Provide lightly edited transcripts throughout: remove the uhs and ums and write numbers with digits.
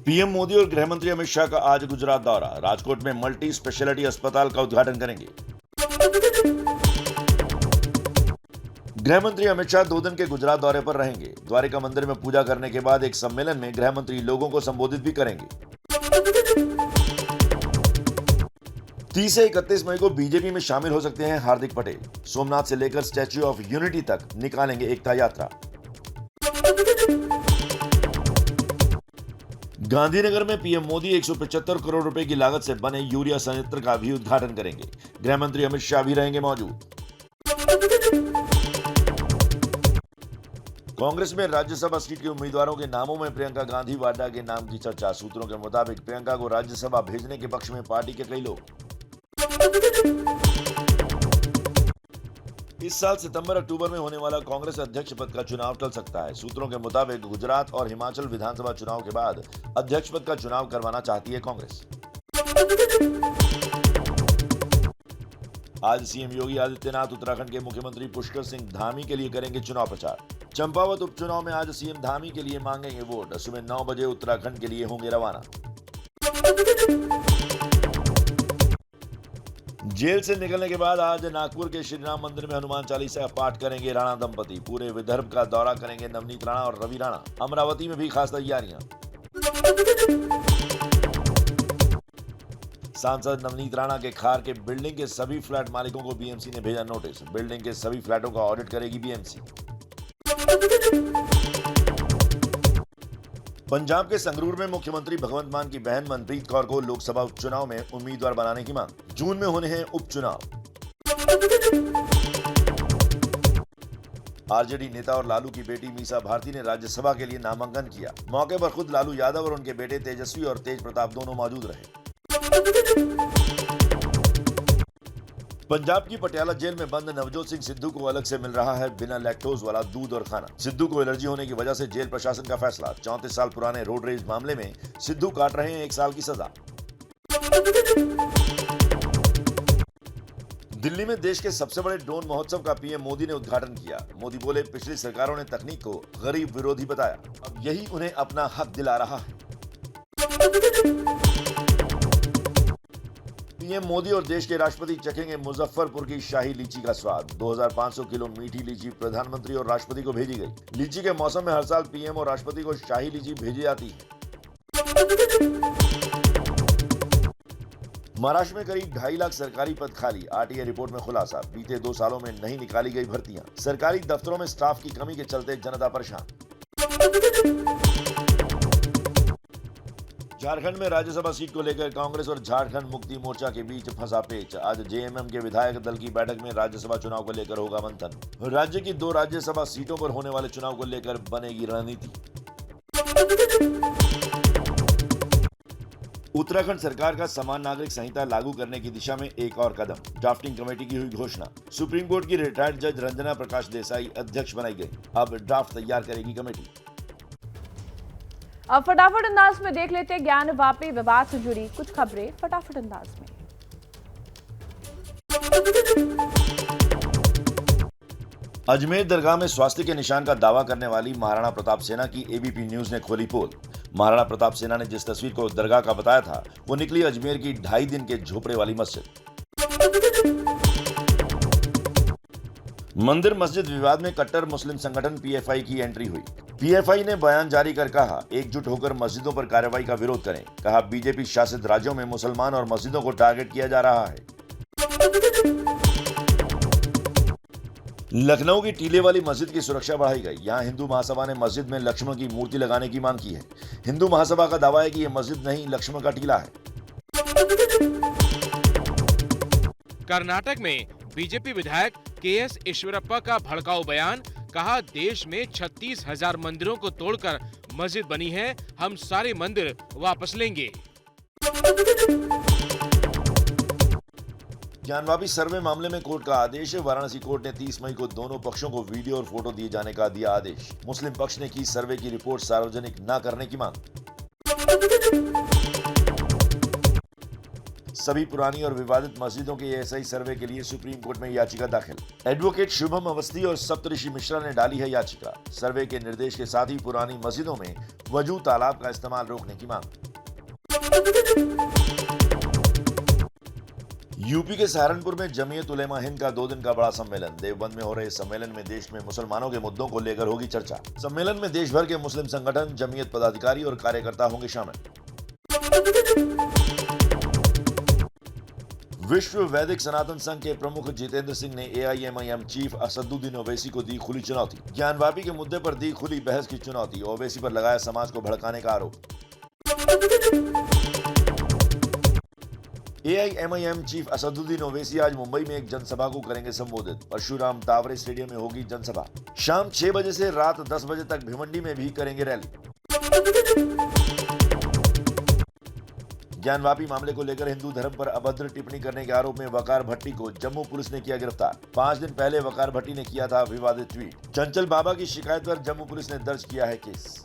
PM Modi और गृह मंत्री अमित शाह का आज गुजरात दौरा। राजकोट में मल्टी स्पेशलिटी अस्पताल का उद्घाटन करेंगे। गृह मंत्री अमित शाह 2 दिन के गुजरात दौरे पर रहेंगे। द्वारिका मंदिर में पूजा करने के बाद एक सम्मेलन में गृह मंत्री लोगों को संबोधित भी करेंगे। 30 से 31 मई को बीजेपी में शामिल हो सकते हैं हार्दिक पटेल। सोमनाथ से लेकर स्टैच्यू ऑफ यूनिटी तक निकालेंगे एकता यात्रा। गांधीनगर में पीएम मोदी 175 करोड़ रुपए की लागत से बने यूरिया संयंत्र का भी उद्घाटन करेंगे। गृह मंत्री अमित शाह भी रहेंगे मौजूद। कांग्रेस में राज्यसभा सीट के उम्मीदवारों के नामों में प्रियंका गांधी वाड्रा के नाम की चर्चा। सूत्रों के मुताबिक प्रियंका को राज्यसभा भेजने के पक्ष में पार्टी के कई लोग। इस साल सितंबर-अक्टूबर में होने वाला कांग्रेस अध्यक्ष पद का चुनाव टल सकता है। सूत्रों के मुताबिक गुजरात और हिमाचल विधानसभा चुनाव के बाद अध्यक्ष पद का चुनाव करवाना चाहती है कांग्रेस। आज सीएम योगी आदित्यनाथ उत्तराखंड के मुख्यमंत्री पुष्कर सिंह धामी के लिए करेंगे चुनाव प्रचार। चंपावत उपचुनाव में आज सीएम धामी के लिए मांगेंगे वोट। सुबह 9 बजे उत्तराखंड के लिए होंगे रवाना। जेल से निकलने के बाद आज नागपुर के श्री राम मंदिर में हनुमान चालीसा पाठ करेंगे राणा दंपति। पूरे विदर्भ का दौरा करेंगे नवनीत राणा और रवि राणा। अमरावती में भी खास तैयारियां। सांसद नवनीत राणा के खार के बिल्डिंग के सभी फ्लैट मालिकों को बीएमसी ने भेजा नोटिस। बिल्डिंग के सभी फ्लैटों का ऑडिट करेगी बीएमसी। पंजाब के संगरूर में मुख्यमंत्री भगवंत मान की बहन मनप्रीत कौर को लोकसभा उपचुनाव में उम्मीदवार बनाने की मांग। जून में होने हैं उपचुनाव। आरजेडी नेता और लालू की बेटी मीसा भारती ने राज्यसभा के लिए नामांकन किया। मौके पर खुद लालू यादव और उनके बेटे तेजस्वी और तेज प्रताप दोनों मौजूद रहे। पंजाब की पटियाला जेल में बंद नवजोत सिंह सिद्धू को अलग से मिल रहा है बिना लैक्टोज वाला दूध और खाना। सिद्धू को एलर्जी होने की वजह से जेल प्रशासन का फैसला। 34 साल पुराने रोड रेज मामले में सिद्धू काट रहे हैं 1 साल की सजा। दिल्ली में देश के सबसे बड़े ड्रोन महोत्सव का पीएम मोदी ने उद्घाटन किया। मोदी बोले, पिछली सरकारों ने तकनीक को गरीब विरोधी बताया, अब यही उन्हें अपना हक दिला रहा है। पीएम मोदी और देश के राष्ट्रपति चखेंगे मुजफ्फरपुर की शाही लीची का स्वाद। 2500 किलो मीठी लीची प्रधानमंत्री और राष्ट्रपति को भेजी गई। लीची के मौसम में हर साल पीएम और राष्ट्रपति को शाही लीची भेजी जाती है। महाराष्ट्र में करीब 2.5 लाख सरकारी पद खाली। आरटीआई रिपोर्ट में खुलासा। बीते 2 सालों में नहीं निकाली गई भर्तियां। सरकारी दफ्तरों में स्टाफ की कमी के चलते जनता परेशान। झारखंड में राज्यसभा सीट को लेकर कांग्रेस और झारखंड मुक्ति मोर्चा के बीच फंसा पेच। आज जेएमएम के विधायक दल की बैठक में राज्यसभा चुनाव को लेकर होगा मंथन। राज्य की 2 राज्यसभा सीटों पर होने वाले चुनाव को लेकर बनेगी रणनीति। उत्तराखंड सरकार का समान नागरिक संहिता लागू करने की दिशा में एक और कदम। ड्राफ्टिंग कमेटी की हुई घोषणा। सुप्रीम कोर्ट की रिटायर्ड जज रंजना प्रकाश देसाई अध्यक्ष बनाई गई। अब ड्राफ्ट तैयार करेगी कमेटी। अब फटाफट अंदाज में देख लेते हैं ज्ञान वापी विवाद से जुड़ी कुछ खबरें फटाफट अंदाज में। अजमेर दरगाह में स्वास्थ्य के निशान का दावा करने वाली महाराणा प्रताप सेना की एबीपी न्यूज ने खोली पोल। महाराणा प्रताप सेना ने जिस तस्वीर को दरगाह का बताया था वो निकली अजमेर की 2.5 दिन के झोपड़े वाली मस्जिद। मंदिर मस्जिद विवाद में कट्टर मुस्लिम संगठन पीएफआई की एंट्री हुई। पीएफआई ने बयान जारी कर कहा, एकजुट होकर मस्जिदों पर कार्रवाई का विरोध करें। कहा, बीजेपी शासित राज्यों में मुसलमान और मस्जिदों को टारगेट किया जा रहा है। लखनऊ की टीले वाली मस्जिद की सुरक्षा बढ़ाई गई। यहां हिंदू महासभा ने मस्जिद में लक्ष्मण की मूर्ति लगाने की मांग की है। हिंदू महासभा का दावा है कि यह मस्जिद नहीं लक्ष्मण का टीला है। कर्नाटक में बीजेपी विधायक केएस ईश्वरप्पा का भड़काऊ बयान। कहा, देश में 36,000 मंदिरों को तोड़कर मस्जिद बनी है, हम सारे मंदिर वापस लेंगे। ज्ञानवापी सर्वे मामले में कोर्ट का आदेश। वाराणसी कोर्ट ने 30 मई को दोनों पक्षों को वीडियो और फोटो दिए जाने का दिया आदेश। मुस्लिम पक्ष ने की सर्वे की रिपोर्ट सार्वजनिक न करने की मांग। सभी पुरानी और विवादित मस्जिदों के एएसआई सर्वे के लिए सुप्रीम कोर्ट में याचिका दाखिल। एडवोकेट शुभम अवस्थी और सप्तऋषि मिश्रा ने डाली है याचिका। सर्वे के निर्देश के साथ ही पुरानी मस्जिदों में वजू तालाब का इस्तेमाल रोकने की मांग। यूपी के सहारनपुर में जमीयत उलेमा हिंद का 2 दिन का बड़ा सम्मेलन। देवबंद में हो रहे सम्मेलन में देश में मुसलमानों के मुद्दों को लेकर होगी चर्चा। सम्मेलन में देश भर के मुस्लिम संगठन, जमीयत पदाधिकारी और कार्यकर्ता होंगे शामिल। विश्व वैदिक सनातन संघ के प्रमुख जितेंद्र सिंह ने एआईएमआईएम चीफ असदुद्दीन ओवैसी को दी खुली चुनौती। ज्ञानवापी के मुद्दे पर दी खुली बहस की चुनौती। ओवैसी पर लगाया समाज को भड़काने का आरोप। एआईएमआईएम चीफ असदुद्दीन ओवैसी आज मुंबई में एक जनसभा को करेंगे संबोधित। परशुराम तावरे स्टेडियम में होगी जनसभा। शाम 6 बजे से रात 10 बजे तक भिवंडी में भी करेंगे रैली। ज्ञानवापी मामले को लेकर हिंदू धर्म पर अभद्र टिप्पणी करने के आरोप में वकार भट्टी को जम्मू पुलिस ने किया गिरफ्तार। 5 दिन पहले वकार भट्टी ने किया था विवादित ट्वीट। चंचल बाबा की शिकायत पर जम्मू पुलिस ने दर्ज किया है केस।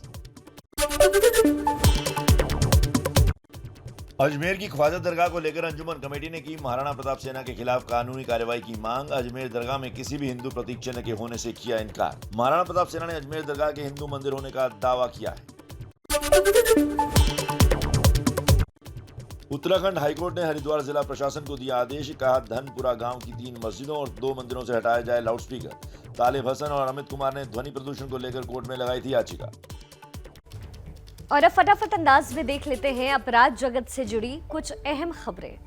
अजमेर की ख्वाजा दरगाह को लेकर अंजुमन कमेटी ने की महाराणा प्रताप सेना के खिलाफ कानूनी कार्रवाई की मांग। अजमेर दरगाह में किसी भी हिंदू प्रतीक चिन्ह के होने से किया इनकार। महाराणा प्रताप सेना ने अजमेर दरगाह के हिंदू मंदिर होने का दावा किया है। उत्तराखंड हाईकोर्ट ने हरिद्वार जिला प्रशासन को दिया आदेश। कहा धनपुरा गांव की 3 मस्जिदों और 2 मंदिरों से हटाया जाए लाउडस्पीकर। तालिब हसन और अमित कुमार ने ध्वनि प्रदूषण को लेकर कोर्ट में लगाई थी याचिका। और अब फटाफट अंदाज में देख लेते हैं अपराध जगत से जुड़ी कुछ अहम खबरें।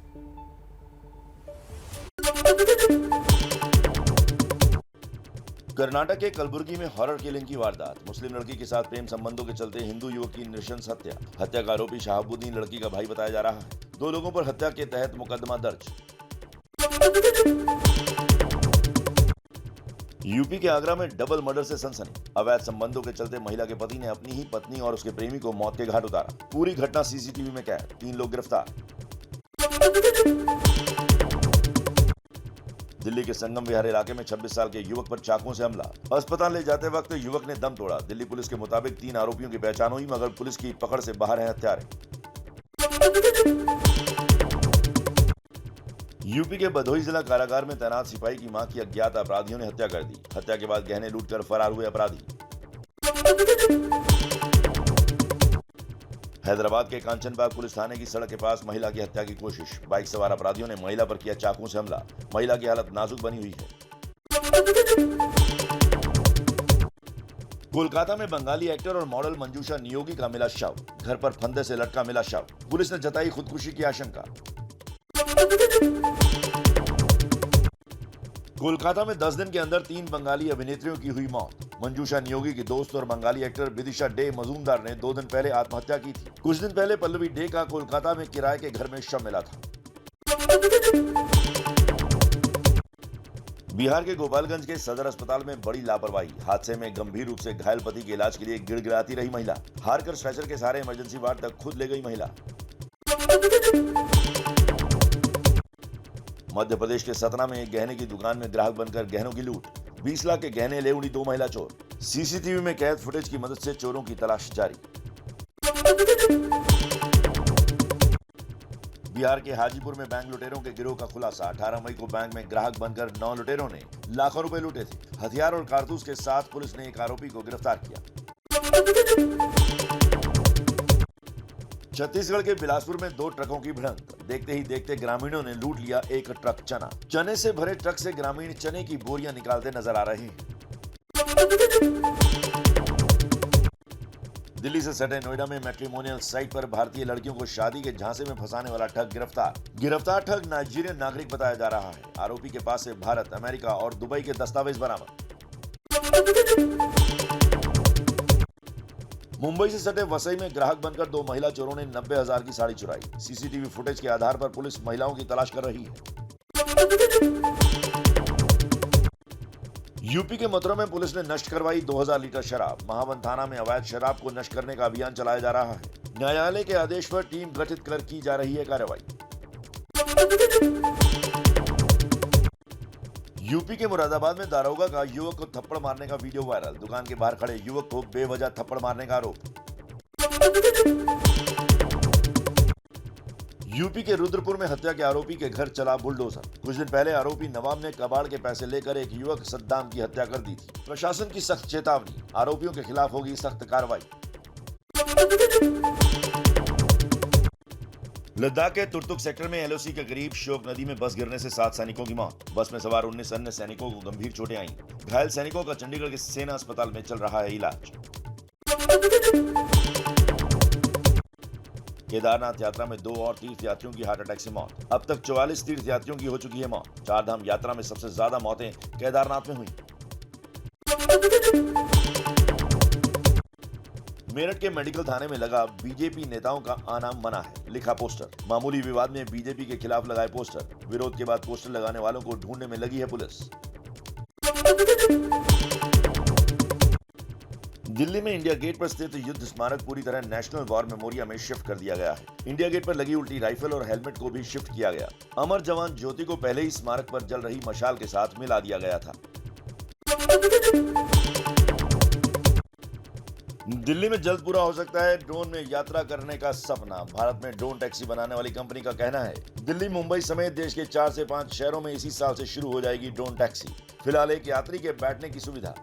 कर्नाटक के कलबुर्गी में हॉरर किलिंग की वारदात। मुस्लिम लड़की के साथ प्रेम संबंधों के चलते हिंदू युवक की नृशंस हत्या। हत्या का आरोपी शहाबुद्दीन लड़की का भाई बताया जा रहा है। 2 लोगों पर हत्या के तहत मुकदमा दर्ज। यूपी के आगरा में डबल मर्डर से सनसनी। अवैध संबंधों के चलते महिला के पति ने अपनी ही पत्नी और उसके प्रेमी को मौत के घाट उतारा। पूरी घटना सीसीटीवी में कैद। 3 लोग गिरफ्तार। दिल्ली के संगम विहार इलाके में 26 साल के युवक पर चाकुओं से हमला। अस्पताल ले जाते वक्त युवक ने दम तोड़ा। दिल्ली पुलिस के मुताबिक 3 आरोपियों की पहचान हुई, मगर पुलिस की पकड़ से बाहर हैं हत्यारे। यूपी के भदोही जिला कारागार में तैनात सिपाही की मां की अज्ञात अपराधियों ने हत्या कर दी। हत्या के बाद गहने लूटकर फरार हुए अपराधी। हैदराबाद के कांचनबाग पुलिस थाने की सड़क के पास महिला की हत्या की कोशिश। बाइक सवार अपराधियों ने महिला पर किया चाकुओं से हमला। महिला की हालत नाजुक बनी हुई है। कोलकाता में बंगाली एक्टर और मॉडल मंजूषा नियोगी का मिला शव। घर पर फंदे से लटका मिला शव। पुलिस ने जताई खुदकुशी की आशंका। कोलकाता में 10 दिन के अंदर 3 बंगाली अभिनेत्रियों की हुई मौत। मंजूषा नियोगी की दोस्त और बंगाली एक्टर विदिशा डे मजूमदार ने 2 दिन पहले आत्महत्या की थी। कुछ दिन पहले पल्लवी डे का कोलकाता में किराए के घर में शव मिला था। बिहार के गोपालगंज के सदर अस्पताल में बड़ी लापरवाही। हादसे में गंभीर रूप से घायल पति के इलाज के लिए गिड़गिड़ाती रही महिला। हारकर स्ट्रेचर के सहारे इमरजेंसी वार्ड तक खुद ले गई महिला। मध्य प्रदेश के सतना में एक गहने की दुकान में ग्राहक बनकर गहनों की लूट। 20 लाख के गहने ले उड़ी 2 महिला चोर। सीसीटीवी में कैद फुटेज की मदद से चोरों की तलाश जारी। बिहार के हाजीपुर में बैंक लुटेरों के गिरोह का खुलासा। 18 मई को बैंक में ग्राहक बनकर 9 लुटेरों ने लाखों रुपए लूटे थे। हथियार और कारतूस के साथ पुलिस ने एक आरोपी को गिरफ्तार किया। छत्तीसगढ़ के बिलासपुर में 2 ट्रकों की भिड़ंत। देखते ही देखते ग्रामीणों ने लूट लिया एक ट्रक चना। चने से भरे ट्रक से ग्रामीण चने की बोरियां निकालते नजर आ रहे हैं। दिल्ली से सटे नोएडा में मैट्रिमोनियल साइट पर भारतीय लड़कियों को शादी के झांसे में फंसाने वाला ठग गिरफ्तार। गिरफ्तार ठग नाइजीरियन नागरिक बताया जा रहा है। आरोपी के पास से भारत, अमेरिका और दुबई के दस्तावेज बरामद। मुंबई से सटे वसई में ग्राहक बनकर 2 महिला चोरों ने 90,000 की साड़ी चुराई। सीसीटीवी फुटेज के आधार पर पुलिस महिलाओं की तलाश कर रही है। यूपी के मथुरा में पुलिस ने नष्ट करवाई 2000 लीटर शराब। महावन थाना में अवैध शराब को नष्ट करने का अभियान चलाया जा रहा है। न्यायालय के आदेश पर टीम गठित कर की जा रही है कार्रवाई। यूपी के मुरादाबाद में दारोगा का युवक को थप्पड़ मारने का वीडियो वायरल। दुकान के बाहर खड़े युवक को बेवजह थप्पड़ मारने का आरोप। यूपी के रुद्रपुर में हत्या के आरोपी के घर चला बुलडोजर। कुछ दिन पहले आरोपी नवाब ने कबाड़ के पैसे लेकर एक युवक सद्दाम की हत्या कर दी थी। प्रशासन की सख्त चेतावनी, आरोपियों के खिलाफ होगी सख्त कार्रवाई। लद्दाख के तुर्तुक सेक्टर में एलओसी के करीब श्योक नदी में बस गिरने से 7 सैनिकों की मौत। बस में सवार 19 अन्य सैनिकों को गंभीर चोटें आईं। घायल सैनिकों का चंडीगढ़ के सेना अस्पताल में चल रहा है इलाज। केदारनाथ यात्रा में 2 और तीर्थयात्रियों की हार्ट अटैक से मौत। अब तक 44 तीर्थयात्रियों की हो चुकी है मौत। 4 धाम यात्रा में सबसे ज्यादा मौतें केदारनाथ में हुई। मेरठ के मेडिकल थाने में लगा बीजेपी नेताओं का आना मना है, लिखा पोस्टर। मामूली विवाद में बीजेपी के खिलाफ लगाए पोस्टर। विरोध के बाद पोस्टर लगाने वालों को ढूंढने में लगी है पुलिस। दिल्ली में इंडिया गेट पर स्थित युद्ध स्मारक पूरी तरह नेशनल वॉर मेमोरियल में शिफ्ट कर दिया गया है। इंडिया गेट पर लगी उल्टी राइफल और हेलमेट को भी शिफ्ट किया गया। अमर जवान ज्योति को पहले ही स्मारक पर जल रही मशाल के साथ मिला दिया गया था। दिल्ली में जल्द पूरा हो सकता है ड्रोन में यात्रा करने का सपना। भारत में ड्रोन टैक्सी बनाने वाली कंपनी का कहना है दिल्ली, मुंबई समेत देश के 4 से 5 शहरों में इसी साल से शुरू हो जाएगी ड्रोन टैक्सी। फिलहाल एक यात्री के बैठने की सुविधा।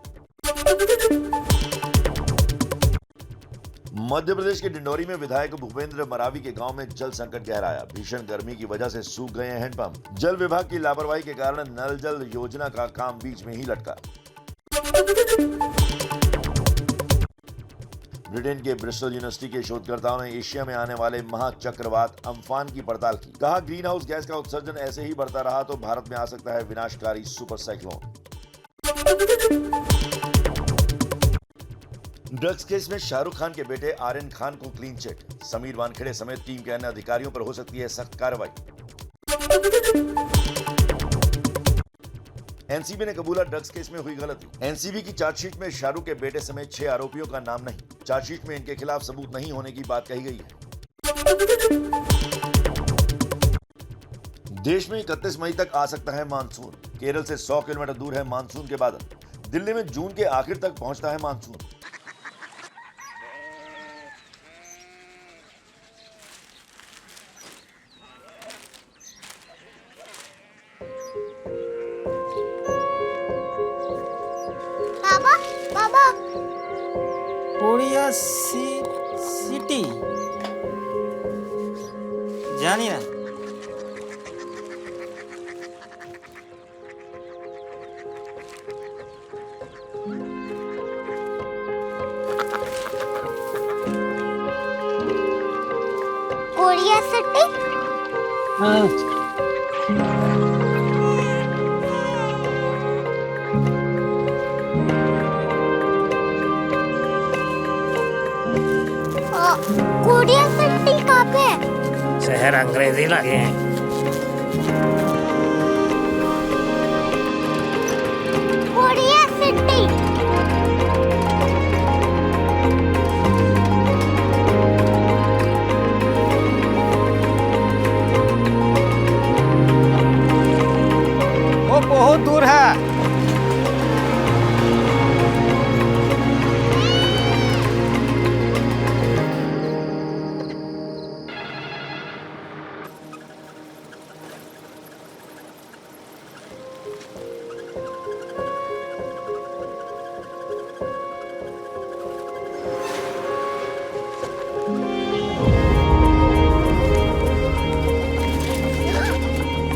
मध्य प्रदेश के डिंडोरी में विधायक भूपेंद्र मरावी के गांव में जल संकट गहराया। भीषण गर्मी की वजह से सूख गए हैं हैंडपंप। जल विभाग की लापरवाही के कारण नल जल योजना का काम बीच में ही लटका। ब्रिटेन के ब्रिस्टल यूनिवर्सिटी के शोधकर्ताओं ने एशिया में आने वाले महाचक्रवात अम्फान की पड़ताल की। कहा ग्रीन हाउस गैस का उत्सर्जन ऐसे ही बढ़ता रहा तो भारत में आ सकता है विनाशकारी सुपर साइक्लोन। ड्रग्स केस में शाहरुख खान के बेटे आर्यन खान को क्लीन चिट। समीर वानखेड़े समेत टीम के अन्य अधिकारियों पर हो सकती है सख्त कार्रवाई। एनसीबी ने कबूला ड्रग्स केस में हुई गलती। एनसीबी की चार्जशीट में शाहरुख के बेटे समेत 6 आरोपियों का नाम नहीं। चार्जशीट में इनके खिलाफ सबूत नहीं होने की बात कही गई है। देश में 31 मई तक आ सकता है मानसून। केरल से 100 किलोमीटर दूर है मानसून के बादल। दिल्ली में जून के आखिर तक पहुंचता है मानसून। कोरिया सिटी जानी ना। Korea city? हाँ। कोरिया सिटी कहाँ पे है? शहर अंग्रेजी लगे हैं। Korea city. वो बहुत दूर है।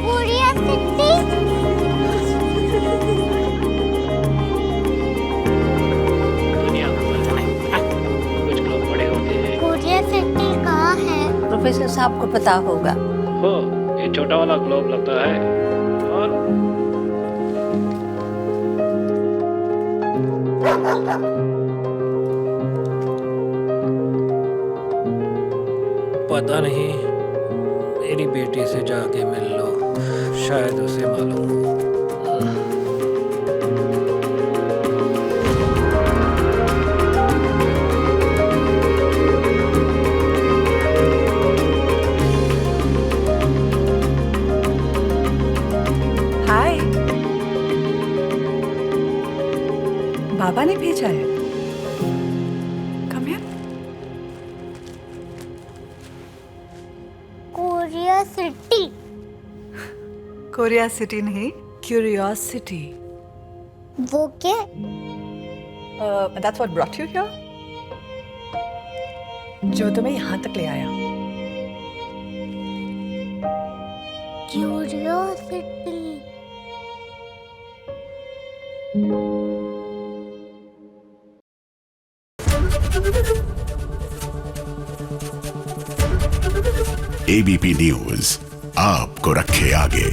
Korea city. दुनिया कुछ लोग बड़े होते हैं। कोरिया सिटी कहाँ है? प्रोफेसर साहब को पता होगा। हो, ये छोटा वाला ग्लोब लगता है और पता नहीं, मेरी बेटी से जाके मिल लो, शायद उसे मालूम हो। हाय, बाबा ने भेजा है। Come here. Korea curiosity. Korea city नहीं, क्यूरियोसिटी। वो क्या? That's what brought you here? जो तुम्हें यहाँ तक ले आया। क्यूरियोसिटी। एबीपी न्यूज आपको रखे आगे।